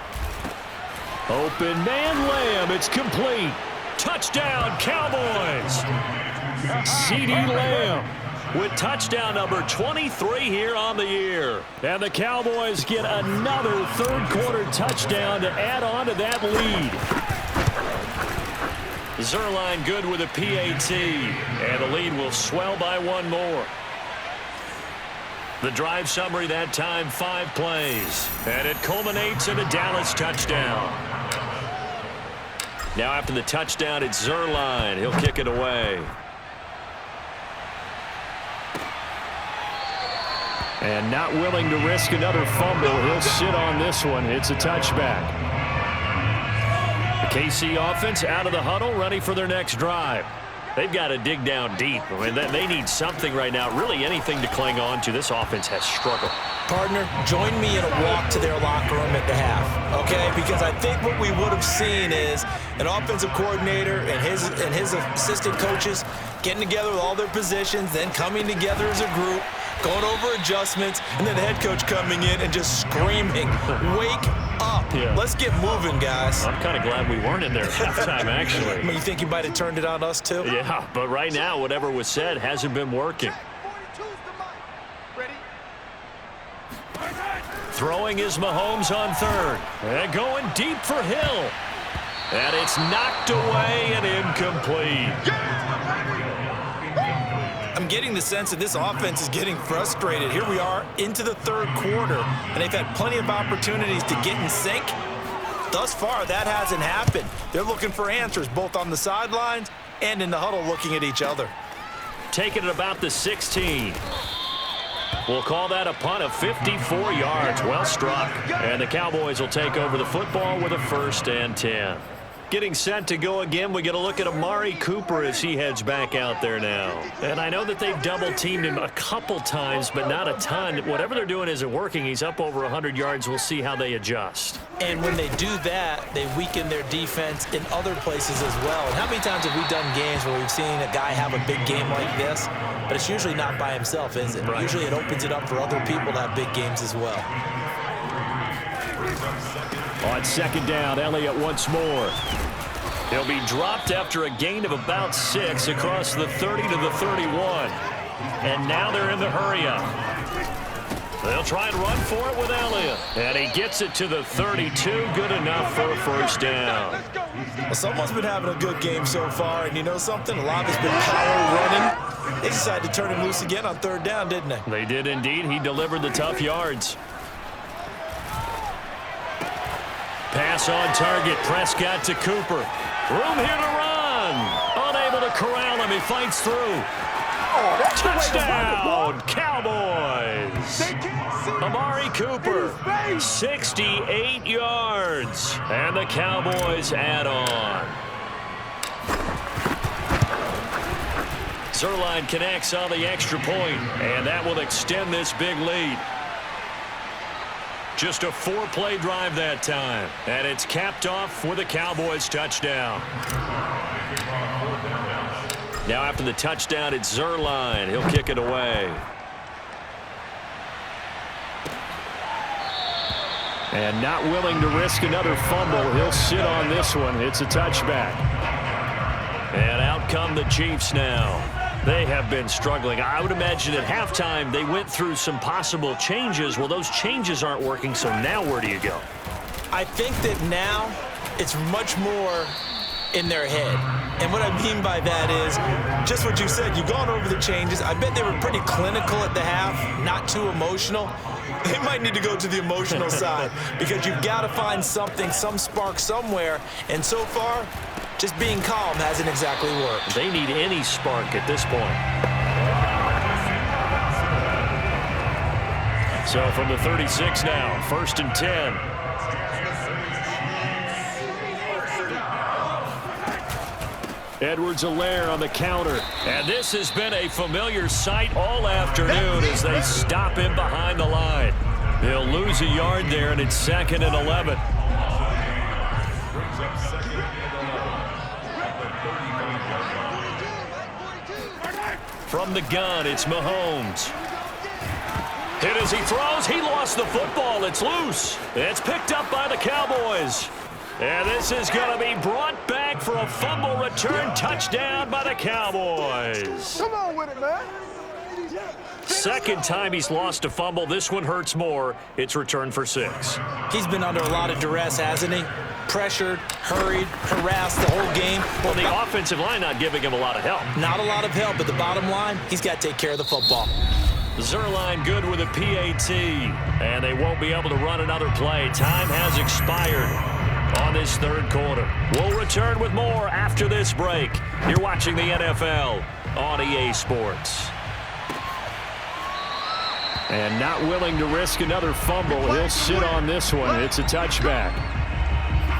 Open man Lamb. It's complete. Touchdown, Cowboys. CeeDee Lamb with touchdown number 23 here on the year. And the Cowboys get another 3rd quarter touchdown to add on to that lead. Zerline good with a PAT. And the lead will swell by 1 more. The drive summary that time, 5 plays. And it culminates in a Dallas touchdown. Now after the touchdown, it's Zerline. He'll kick it away. And not willing to risk another fumble. He'll sit on this one. It's a touchback. The KC offense out of the huddle, ready for their next drive. They've got to dig down deep. I mean, they need something right now, really anything to cling on to. This offense has struggled. Partner, join me in a walk to their locker room at the half, okay? Because I think what we would have seen is an offensive coordinator and his assistant coaches getting together with all their positions, then coming together as a group, going over adjustments, and then the head coach coming in and just screaming, wake up. Yeah. Let's get moving, guys. I'm kind of glad we weren't in there at halftime, actually. I mean, you think you might have turned it on us, too? Yeah, but right now, whatever was said hasn't been working. Throwing is Mahomes on third. And going deep for Hill. And it's knocked away and incomplete. I'm getting the sense that this offense is getting frustrated. Here we are into the third quarter, and they've had plenty of opportunities to get in sync. Thus far, that hasn't happened. They're looking for answers, both on the sidelines and in the huddle looking at each other. Taking it about the 16. We'll call that a punt of 54 yards. Well struck. And the Cowboys will take over the football with a 1st and 10. Getting set to go again, we get a look at Amari Cooper as he heads back out there now. And I know that they've double-teamed him a couple times, but not a ton. Whatever they're doing isn't working. He's up over 100 yards. We'll see how they adjust. And when they do that, they weaken their defense in other places as well. And how many times have we done games where we've seen a guy have a big game like this, but it's usually not by himself, is it? Right. Usually it opens it up for other people to have big games as well. On 2nd down, Elliott once more. He'll be dropped after a gain of about 6 across the 30 to the 31. And now they're in the hurry-up. They'll try and run for it with Elliott. And he gets it to the 32. Good enough for a 1st down. Well, someone's been having a good game so far, and you know something? A lot has been power running. They decided to turn him loose again on 3rd down, didn't they? They did indeed. He delivered the tough yards. Pass on target. Prescott to Cooper. Room here to run. Unable to corral him. He fights through. Touchdown, Cowboys. Amari Cooper, 68 yards. And the Cowboys add on. Zerline connects on the extra point, and that will extend this big lead. Just a 4-play drive that time. And it's capped off with a Cowboys touchdown. Now after the touchdown, it's Zerline. He'll kick it away. And not willing to risk another fumble. He'll sit on this one. It's a touchback. And out come the Chiefs now. They have been struggling. I would imagine at halftime they went through some possible changes. Well, those changes aren't working, so now where do you go? I think that now it's much more in their head. And what I mean by that is just what you said. You've gone over the changes. I bet they were pretty clinical at the half, not too emotional. They might need to go to the emotional side because you've got to find something, some spark somewhere. And so far, just being calm hasn't exactly worked. They need any spark at this point. So from the 36 now, 1st and 10. Edwards-Helaire on the counter. And this has been a familiar sight all afternoon as they stop him behind the line. They'll lose a yard there, and it's 2nd and 11. From the gun, it's Mahomes. Hit as he throws. He lost the football. It's loose. It's picked up by the Cowboys. And this is going to be brought back for a fumble return touchdown by the Cowboys. Come on with it, man. 2nd time he's lost a fumble. This one hurts more. It's returned for 6. He's been under a lot of duress, hasn't he? Pressured, hurried, harassed the whole game. Well, the offensive line not giving him a lot of help. Not a lot of help, but the bottom line, he's got to take care of the football. Zerline good with a PAT. And they won't be able to run another play. Time has expired on this 3rd quarter. We'll return with more after this break. You're watching the NFL on EA Sports. And not willing to risk another fumble. He'll sit on this one. It's a touchback.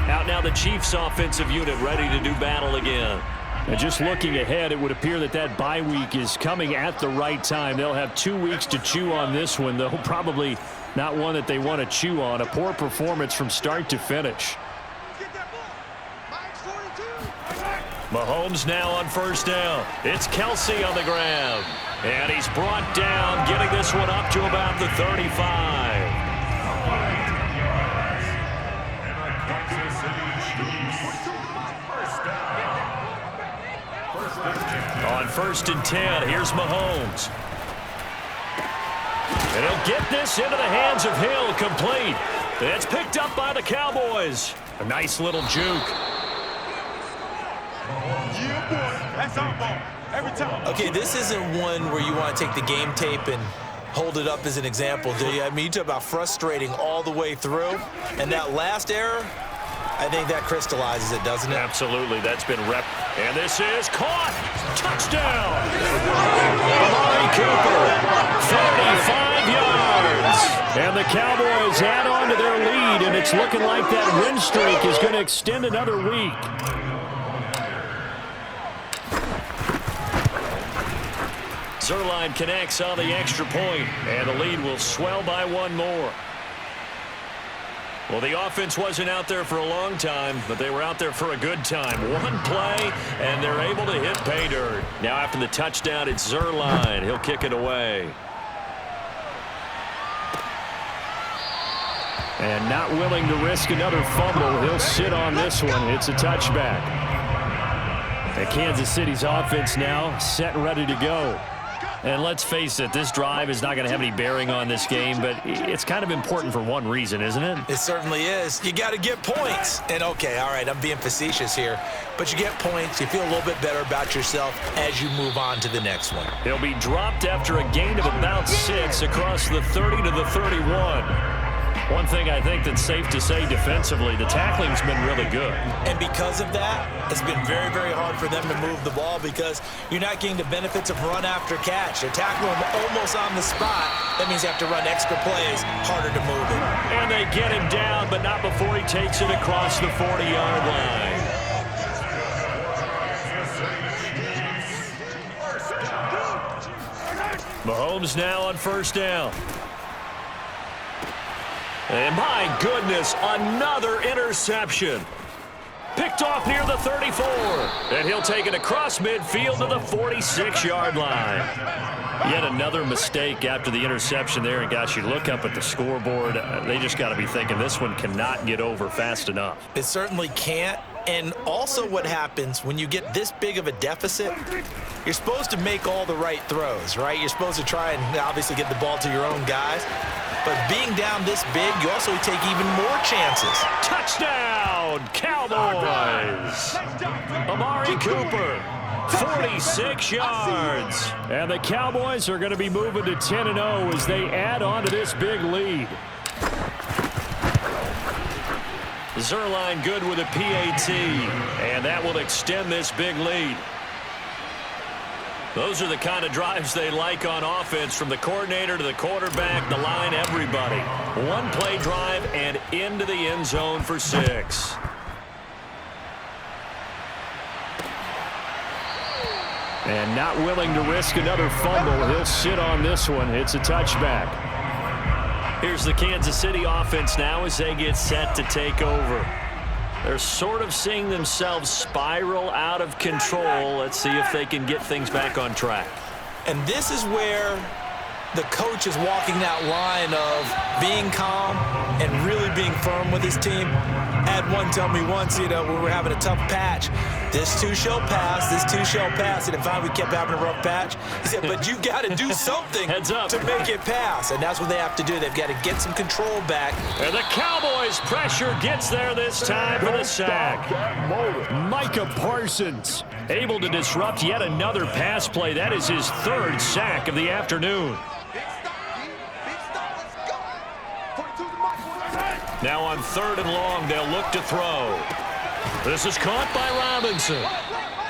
Out now the Chiefs offensive unit ready to do battle again. And just looking ahead, it would appear that that bye week is coming at the right time. They'll have 2 weeks to chew on this one, though probably not one that they want to chew on. A poor performance from start to finish. Mahomes now on first down. It's Kelsey on the grab. And he's brought down, getting this one up to about the 35. On 1st and 10, here's Mahomes. And he'll get this into the hands of Hill, complete. It's picked up by the Cowboys. A nice little juke. Yeah, boy. That's our ball. Every time. Okay, this isn't one where you want to take the game tape and hold it up as an example, do you? I mean, you talk about frustrating all the way through. And that last error, I think that crystallizes it, doesn't it? Absolutely. That's been rep. And this is caught. Touchdown. Amari Cooper, 35 yards. And the Cowboys add on to their lead, and it's looking like that win streak is going to extend another week. Zerline connects on the extra point, and the lead will swell by 1 more. Well, the offense wasn't out there for a long time, but they were out there for a good time. 1 play, and they're able to hit pay dirt. Now after the touchdown, it's Zerline. He'll kick it away. And not willing to risk another fumble, he'll sit on this one. It's a touchback. And Kansas City's offense now set and ready to go. And let's face it, this drive is not going to have any bearing on this game, but it's kind of important for one reason, isn't it? It certainly is. You got to get points. And, okay, all right, I'm being facetious here. But you get points. You feel a little bit better about yourself as you move on to the next one. He'll be dropped after a gain of about 6 across the 30 to the 31. One thing I think that's safe to say defensively, the tackling's been really good. And because of that, it's been very, very hard for them to move the ball because you're not getting the benefits of run after catch. They're tackling him almost on the spot. That means you have to run extra plays, harder to move it. And they get him down, but not before he takes it across the 40-yard line. Mahomes now on first down. And my goodness, another interception. Picked off near the 34. And he'll take it across midfield to the 46-yard line. Yet another mistake after the interception there. And gosh, you look up at the scoreboard, they just got to be thinking this one cannot get over fast enough. It certainly can't. And also what happens when you get this big of a deficit, you're supposed to make all the right throws, right? You're supposed to try and obviously get the ball to your own guys. But being down this big, you also take even more chances. Touchdown, Cowboys! Amari Cooper, 46 yards. And the Cowboys are going to be moving to 10-0 as they add on to this big lead. Zerline good with a PAT, and that will extend this big lead. Those are the kind of drives they like on offense, from the coordinator to the quarterback, the line, everybody. 1-play drive and into the end zone for 6. And not willing to risk another fumble, he'll sit on this one. It's a touchback. Here's the Kansas City offense now as they get set to take over. They're sort of seeing themselves spiral out of control. Let's see if they can get things back on track. And this is where the coach is walking that line of being calm and really being firm with his team. I had one tell me once, when we were having a tough patch, this too shall pass, this too shall pass. And finally we kept having a rough patch. He said, but you got to do something Heads up. to make it pass. And that's what they have to do. They've got to get some control back. And the Cowboys' pressure gets there this time for the sack. Micah Parsons Able to disrupt yet another pass play. That is his 3rd sack of the afternoon. Now on 3rd and long, they'll look to throw. This is caught by Robinson.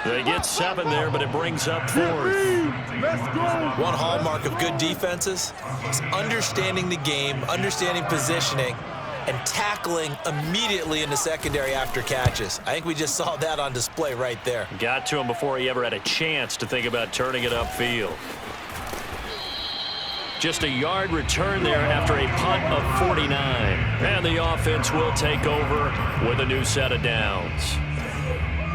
They get 7 there, but it brings up 4th. Let's go. One hallmark of good defenses is understanding the game, understanding positioning, and tackling immediately in the secondary after catches. I think we just saw that on display right there. Got to him before he ever had a chance to think about turning it upfield. Just a yard return there after a punt of 49. And the offense will take over with a new set of downs.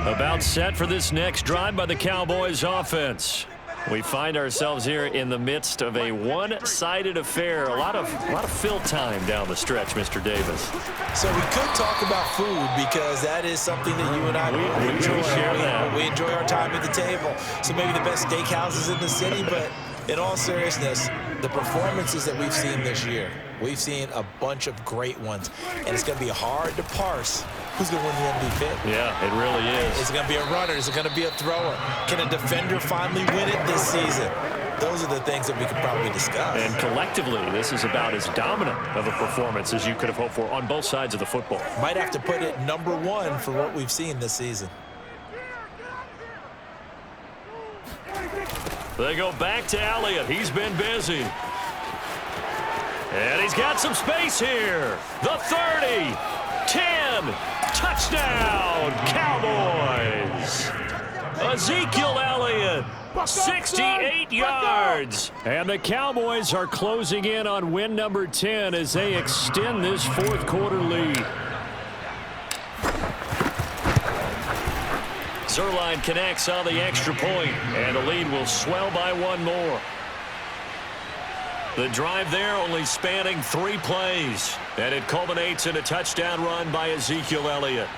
About set for this next drive by the Cowboys offense. We find ourselves here in the midst of a one-sided affair. A lot of fill time down the stretch, Mr. Davis. So we could talk about food because that is something that you and I enjoy. share that. We enjoy our time at the table. So maybe the best steakhouses in the city, but in all seriousness, the performances that we've seen this year, we've seen a bunch of great ones. And it's going to be hard to parse who's going to win the MVP. Yeah, it really is. Is it going to be a runner? Is it going to be a thrower? Can a defender finally win it this season? Those are the things that we could probably discuss. And collectively, this is about as dominant of a performance as you could have hoped for on both sides of the football. Might have to put it #1 for what we've seen this season. They go back to Elliott. He's been busy. And he's got some space here. The 30, 10, touchdown, Cowboys. Ezekiel Elliott, 68 yards. And the Cowboys are closing in on win number 10 as they extend this fourth quarter lead. Zerline connects on the extra point, and the lead will swell by 1 more. The drive there only spanning 3 plays, and it culminates in a touchdown run by Ezekiel Elliott.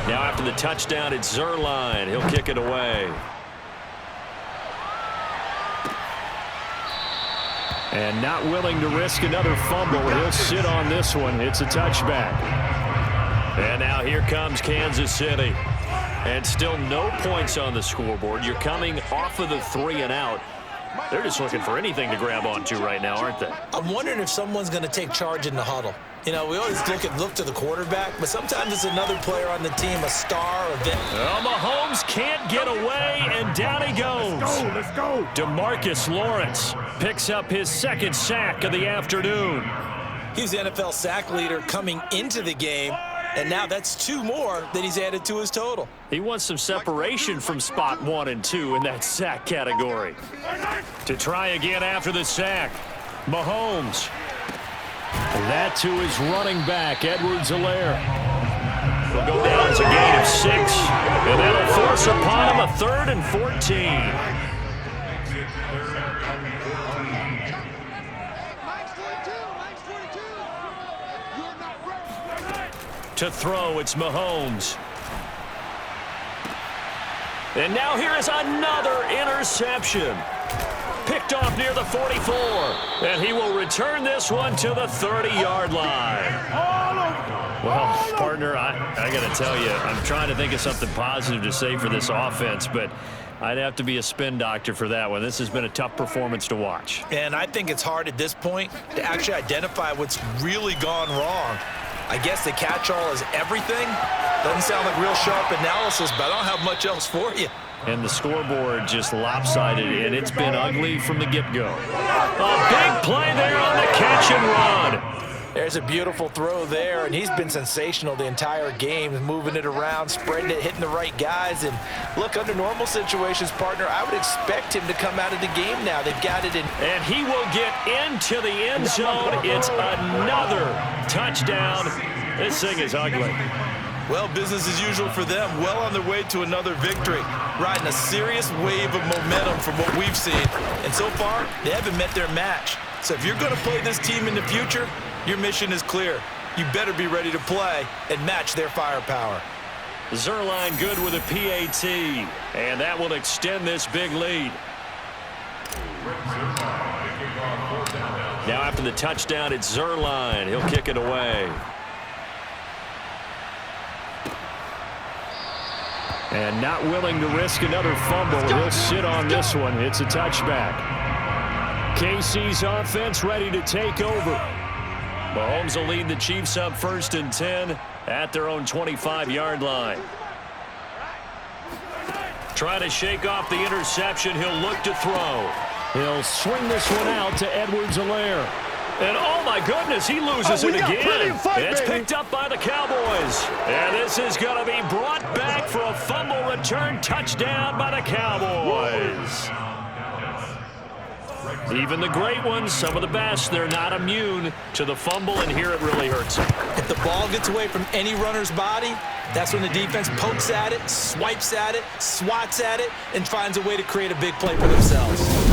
Now after the touchdown, it's Zerline. He'll kick it away. And not willing to risk another fumble, he'll sit on this one. It's a touchback. And now here comes Kansas City. And still no points on the scoreboard. You're coming off of the 3 and out. They're just looking for anything to grab onto right now, aren't they? I'm wondering if someone's going to take charge in the huddle. You know, we always look to the quarterback, but sometimes it's another player on the team, a star, a vet. Well, Mahomes can't get away, and down he goes. Let's go. DeMarcus Lawrence picks up his 2nd sack of the afternoon. He's the NFL sack leader coming into the game, and now that's 2 more that he's added to his total. He wants some separation from spot 1 and 2 in that sack category. To try again after the sack, Mahomes. That to his running back, Edwards-Helaire. Will go down as a gain of 6, and that'll force upon him a 3rd and 14. To throw, it's Mahomes. And now here is another interception. Picked off near the 44. And he will return this one to the 30-yard line. Well, partner, I got to tell you, I'm trying to think of something positive to say for this offense, but I'd have to be a spin doctor for that one. This has been a tough performance to watch. And I think it's hard at this point to actually identify what's really gone wrong. I guess the catch-all is everything. Doesn't sound like real sharp analysis, but I don't have much else for you. And the scoreboard just lopsided, and it's been ugly from the get-go. A big play there on the catch and run. There's a beautiful throw there, and he's been sensational the entire game, moving it around, spreading it, hitting the right guys. And look, under normal situations, partner, I would expect him to come out of the game now. They've got it in. And he will get into the end zone. It's another touchdown. This thing is ugly. Well, business as usual for them. Well on their way to another victory. Riding a serious wave of momentum from what we've seen. And so far, they haven't met their match. So if you're going to play this team in the future, your mission is clear. You better be ready to play and match their firepower. Zerline good with a PAT. And that will extend this big lead. Now after the touchdown, it's Zerline. He'll kick it away. And not willing to risk another fumble. He'll sit on this one. It's a touchback. KC's offense ready to take over. Mahomes will lead the Chiefs up 1st and 10 at their own 25-yard line. Trying to shake off the interception. He'll look to throw. He'll swing this one out to Edwards-Helaire. And oh my goodness, he loses it again. It's picked up by the Cowboys. And this is going to be brought back for a fumble return touchdown by the Cowboys. Even the great ones, some of the best, they're not immune to the fumble, and here it really hurts them. If the ball gets away from any runner's body, that's when the defense pokes at it, swipes at it, swats at it, and finds a way to create a big play for themselves.